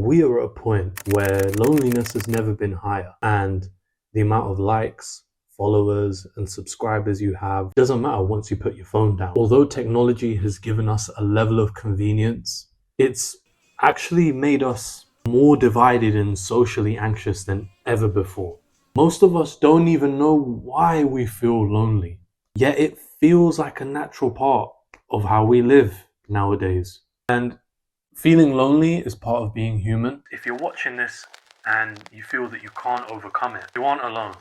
We are at a point where loneliness has never been higher, and the amount of likes, followers, and subscribers you have doesn't matter once you put your phone down. Although technology has given us a level of convenience, it's actually made us more divided and socially anxious than ever before. Most of us don't even know why we feel lonely, yet it feels like a natural part of how we live nowadays. And feeling lonely is part of being human. If you're watching this and you feel that you can't overcome it, you aren't alone.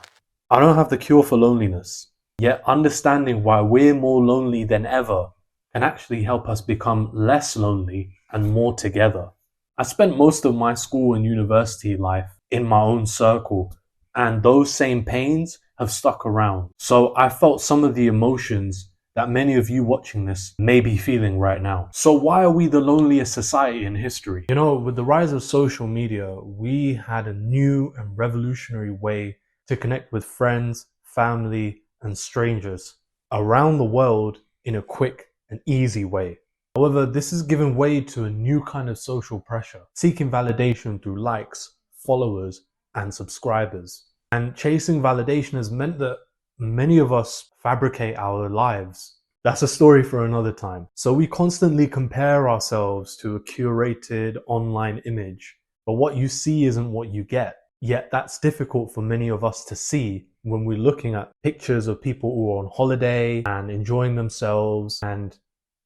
I don't have the cure for loneliness, yet understanding why we're more lonely than ever can actually help us become less lonely and more together. I spent most of my school and university life in my own circle, and those same pains have stuck around. So I felt some of the emotions that many of you watching this may be feeling right now. So why are we the loneliest society in history? You know, with the rise of social media, we had a new and revolutionary way to connect with friends, family, and strangers around the world in a quick and easy way. However, this has given way to a new kind of social pressure, seeking validation through likes, followers, and subscribers. And chasing validation has meant that many of us fabricate our lives. That's a story for another time. So we constantly compare ourselves to a curated online image, but what you see isn't what you get. Yet that's difficult for many of us to see when we're looking at pictures of people who are on holiday and enjoying themselves and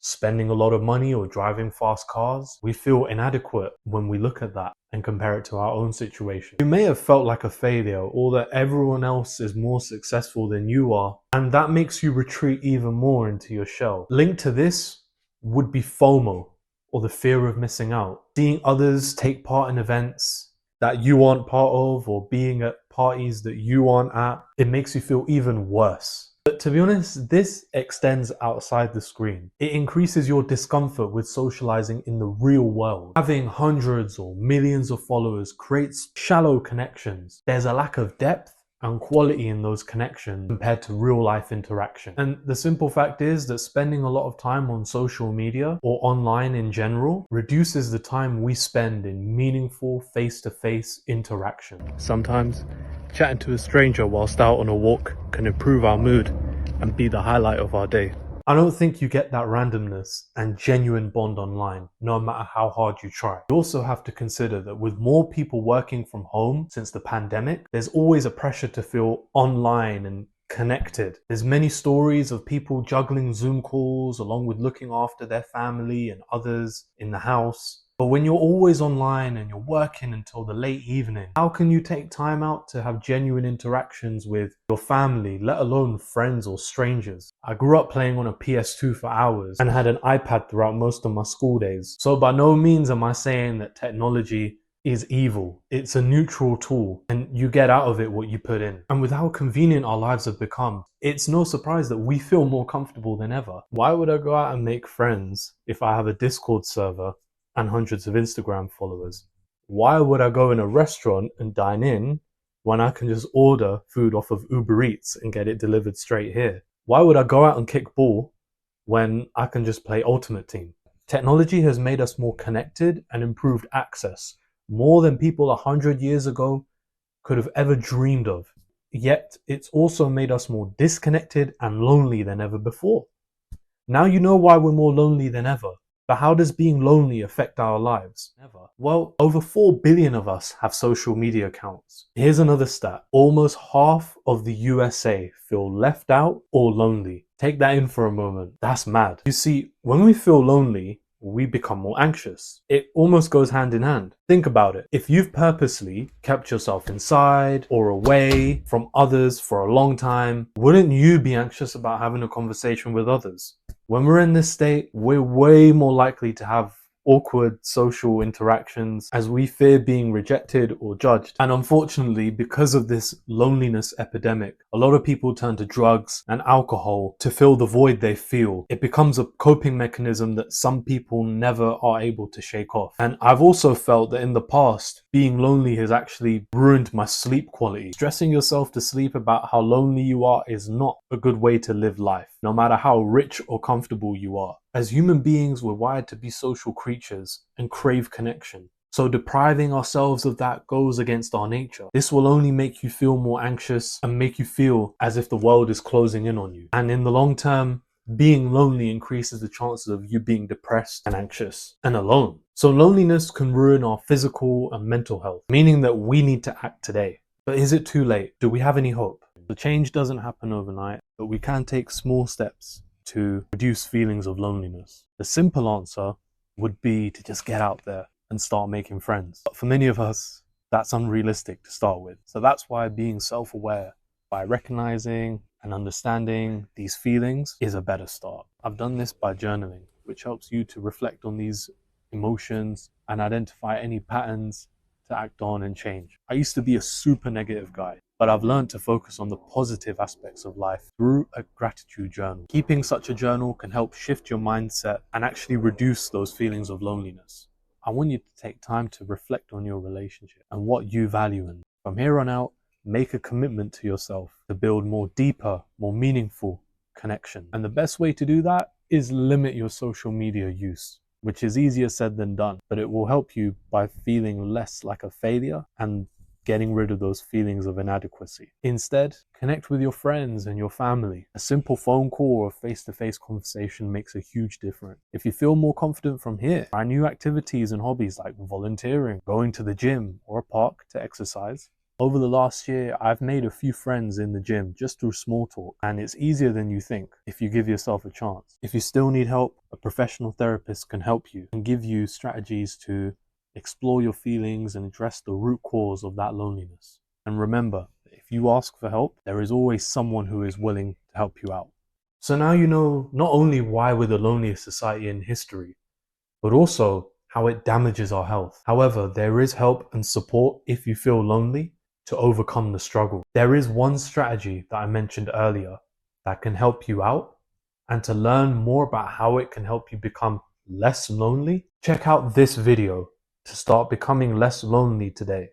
spending a lot of money or driving fast cars. We feel inadequate when we look at that and compare it to our own situation. You may have felt like a failure or that everyone else is more successful than you are, and that makes you retreat even more into your shell. Linked to this would be FOMO, or the fear of missing out. Seeing others take part in events that you aren't part of, or being at parties that you aren't at, it makes you feel even worse. But to be honest, this extends outside the screen. It increases your discomfort with socializing in the real world. Having hundreds or millions of followers creates shallow connections. There's a lack of depth and quality in those connections compared to real life interaction. And the simple fact is that spending a lot of time on social media or online in general reduces the time we spend in meaningful face-to-face interaction. Sometimes chatting to a stranger whilst out on a walk can improve our mood and be the highlight of our day. I don't think you get that randomness and genuine bond online, no matter how hard you try. You also have to consider that with more people working from home since the pandemic, there's always a pressure to feel online and connected. There's many stories of people juggling Zoom calls along with looking after their family and others in the house. But when you're always online and you're working until the late evening, how can you take time out to have genuine interactions with your family, let alone friends or strangers? I grew up playing on a PS2 for hours and had an iPad throughout most of my school days. So by no means am I saying that technology is evil. It's a neutral tool and you get out of it what you put in. And with how convenient our lives have become, it's no surprise that we feel more comfortable than ever. Why would I go out and make friends if I have a Discord server and hundreds of Instagram followers? Why would I go in a restaurant and dine in when I can just order food off of Uber Eats and get it delivered straight here? Why would I go out and kick ball when I can just play Ultimate Team? Technology has made us more connected and improved access, more than people 100 years ago could have ever dreamed of. Yet it's also made us more disconnected and lonely than ever before. Now you know why we're more lonely than ever. But how does being lonely affect our lives? Never. Well, over 4 billion of us have social media accounts. Here's another stat. Almost half of the USA feel left out or lonely. Take that in for a moment. That's mad. You see, when we feel lonely, we become more anxious. It almost goes hand in hand. Think about it. If you've purposely kept yourself inside or away from others for a long time, wouldn't you be anxious about having a conversation with others? When we're in this state, we're way more likely to have awkward social interactions as we fear being rejected or judged. And unfortunately, because of this loneliness epidemic, a lot of people turn to drugs and alcohol to fill the void they feel. It becomes a coping mechanism that some people never are able to shake off. And I've also felt that in the past, being lonely has actually ruined my sleep quality. Stressing yourself to sleep about how lonely you are is not a good way to live life, no matter how rich or comfortable you are. As human beings, we're wired to be social creatures and crave connection. So depriving ourselves of that goes against our nature. This will only make you feel more anxious and make you feel as if the world is closing in on you. And in the long term, being lonely increases the chances of you being depressed and anxious and alone. So loneliness can ruin our physical and mental health, meaning that we need to act today. But is it too late? Do we have any hope? The change doesn't happen overnight, but we can take small steps to reduce feelings of loneliness. The simple answer would be to just get out there and start making friends. But for many of us, that's unrealistic to start with. So that's why being self-aware by recognizing and understanding these feelings is a better start. I've done this by journaling, which helps you to reflect on these emotions and identify any patterns to act on and change. I used to be a super negative guy, but I've learned to focus on the positive aspects of life through a gratitude journal. Keeping such a journal can help shift your mindset and actually reduce those feelings of loneliness. I want you to take time to reflect on your relationship and what you value in. From here on out, make a commitment to yourself to build more deeper, more meaningful connection. And the best way to do that is limit your social media use, which is easier said than done, but it will help you by feeling less like a failure and getting rid of those feelings of inadequacy. Instead, connect with your friends and your family. A simple phone call or a face-to-face conversation makes a huge difference. If you feel more confident from here, try new activities and hobbies like volunteering, going to the gym or a park to exercise. Over the last year, I've made a few friends in the gym just through small talk, and it's easier than you think if you give yourself a chance. If you still need help, a professional therapist can help you and give you strategies to explore your feelings and address the root cause of that loneliness. And remember, if you ask for help, there is always someone who is willing to help you out. So now you know not only why we're the loneliest society in history, but also how it damages our health. However, there is help and support if you feel lonely to overcome the struggle. There is one strategy that I mentioned earlier that can help you out, and to learn more about how it can help you become less lonely, check out this video to start becoming less lonely today.